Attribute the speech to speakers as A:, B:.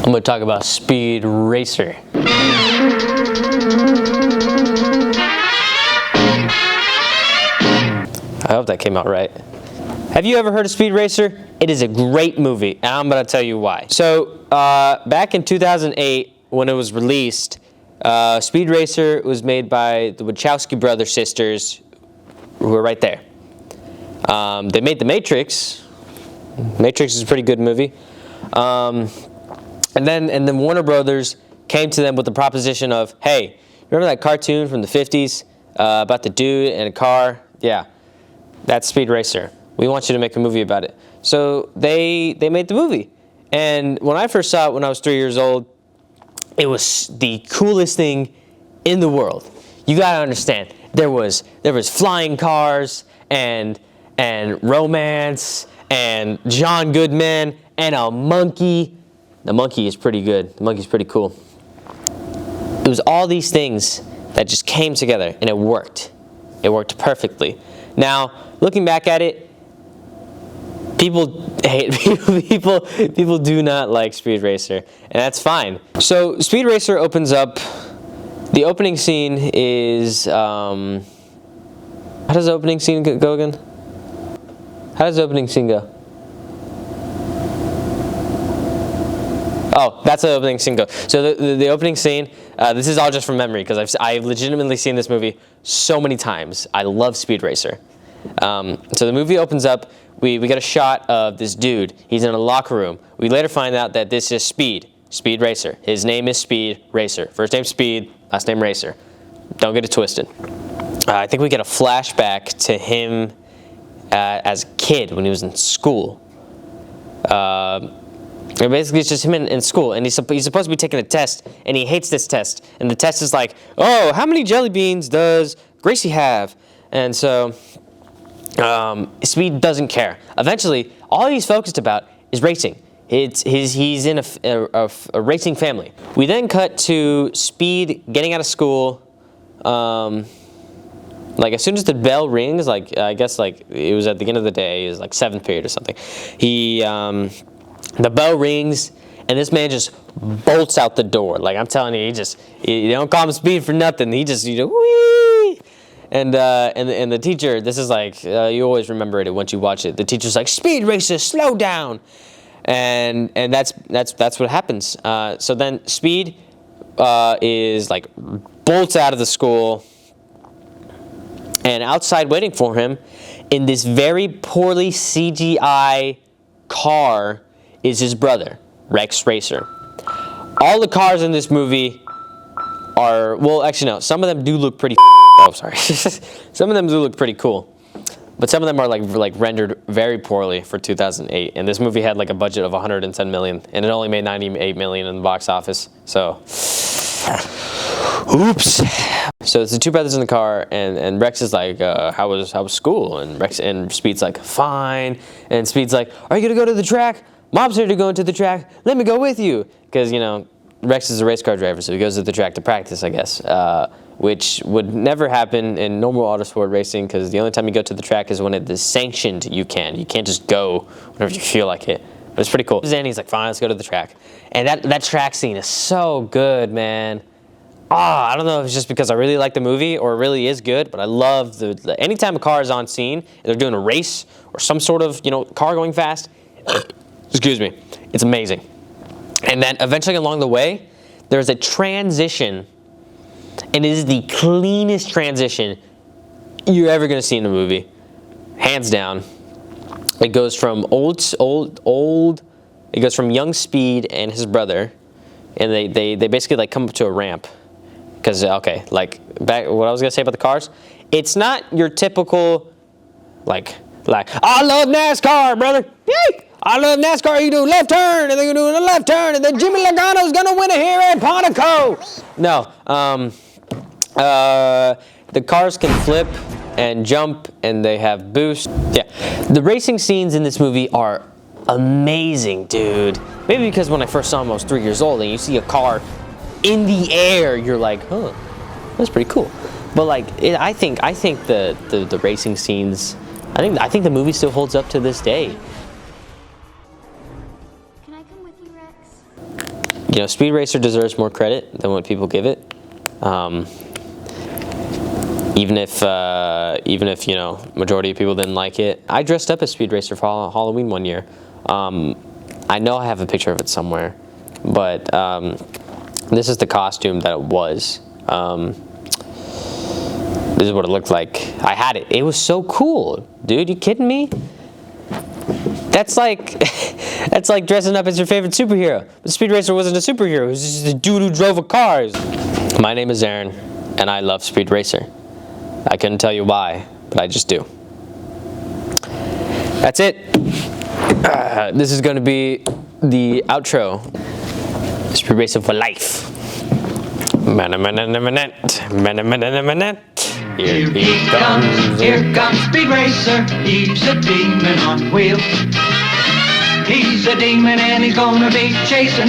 A: I'm going to talk about Speed Racer. I hope that came out right. Have you ever heard of Speed Racer? It is a great movie, and I'm going to tell you why. So, back in 2008, when it was released, Speed Racer was made by the Wachowski brothers sisters, who are right there. They made The Matrix. Matrix is a pretty good movie. And then Warner Brothers came to them with the proposition of, hey, remember that cartoon from the 50s about the dude in a car? Yeah, that's Speed Racer. We want you to make a movie about it. So they made the movie. And when I first saw it when I was 3 years old, it was the coolest thing in the world. You gotta understand, there was flying cars and romance and John Goodman and a monkey. The monkey is pretty good. The monkey's pretty cool. It was all these things that just came together, and it worked. It worked perfectly. Now, looking back at it, people hate people do not like Speed Racer, and that's fine. So Speed Racer opens up. The opening scene is how does the opening scene go again? How does the opening scene go? Oh, that's the opening scene go. So the opening scene, this is all just from memory because I've legitimately seen this movie so many times. I love Speed Racer. So the movie opens up. We get a shot of this dude. He's in a locker room. We later find out that this is Speed Racer. His name is Speed Racer. First name Speed, last name Racer. Don't get it twisted. I think we get a flashback to him as a kid when he was in school. Basically, it's just him in school, and he's supposed to be taking a test, and he hates this test. And the test is like, oh, how many jelly beans does Gracie have? And so Speed doesn't care. Eventually, all he's focused about is racing. He's in a racing family. We then cut to Speed getting out of school. Like as soon as the bell rings, like I guess like it was at the end of the day, it was like 7th period or something. The bell rings, and this man just bolts out the door. Like I'm telling you, you don't call him Speed for nothing. He just, whee! And the teacher, this is like, you always remember it once you watch it. The teacher's like, Speed Racer, slow down. And that's what happens. So then Speed is like, bolts out of the school, and outside waiting for him in this very poorly CGI car is his brother, Rex Racer. All the cars in this movie are, well, actually no, some of them do look pretty some of them do look pretty cool. But some of them are like rendered very poorly for 2008. And this movie had like a budget of 110 million, and it only made 98 million in the box office. So, oops. So it's the two brothers in the car, and Rex is like, how was school? And Speed's like, fine. And Speed's like, are you gonna go to the track? Mom's here to go into the track. Let me go with you. Because, Rex is a race car driver, so he goes to the track to practice, I guess. Which would never happen in normal autosport racing, because the only time you go to the track is when it is sanctioned. You can't just go whenever you feel like it. But it's pretty cool. And he's like, fine, let's go to the track. And that track scene is so good, man. I don't know if it's just because I really like the movie or it really is good, but I love anytime a car is on scene, they're doing a race or some sort of, car going fast, excuse me, it's amazing. And then eventually along the way, there's a transition, and it is the cleanest transition you're ever going to see in a movie. Hands down. It goes from it goes from young Speed and his brother, and they basically like come up to a ramp. Because, okay, like, back, what I was going to say about the cars, it's not your typical, like, I love NASCAR, brother. Yay! I love NASCAR. You do a left turn, and then you do a left turn, and then Jimmy Logano's going to win it here at Monaco. No. The cars can flip and jump, and they have boost. Yeah. The racing scenes in this movie are amazing, dude. Maybe because when I first saw them, I was 3 years old, and you see a car in the air, you're like, huh, that's pretty cool. But like, I think the racing scenes, I think the movie still holds up to this day.
B: Can I come with you, Rex?
A: you know, Speed Racer deserves more credit than what people give it. Even if you know, majority of people didn't like it. I dressed up as Speed Racer for Halloween one year. I know I have a picture of it somewhere, but this is the costume that it was. This is what it looked like. I had it. It was so cool, dude. You kidding me? That's like that's like dressing up as your favorite superhero. But Speed Racer wasn't a superhero. It was just a dude who drove a cars. My name is Aaron, and I love Speed Racer. I couldn't tell you why, but I just do. That's it. This is going to be the outro. Speed Racer for life.
B: Here comes Speed Racer. He's a demon on wheels. He's a demon and he's gonna be chasing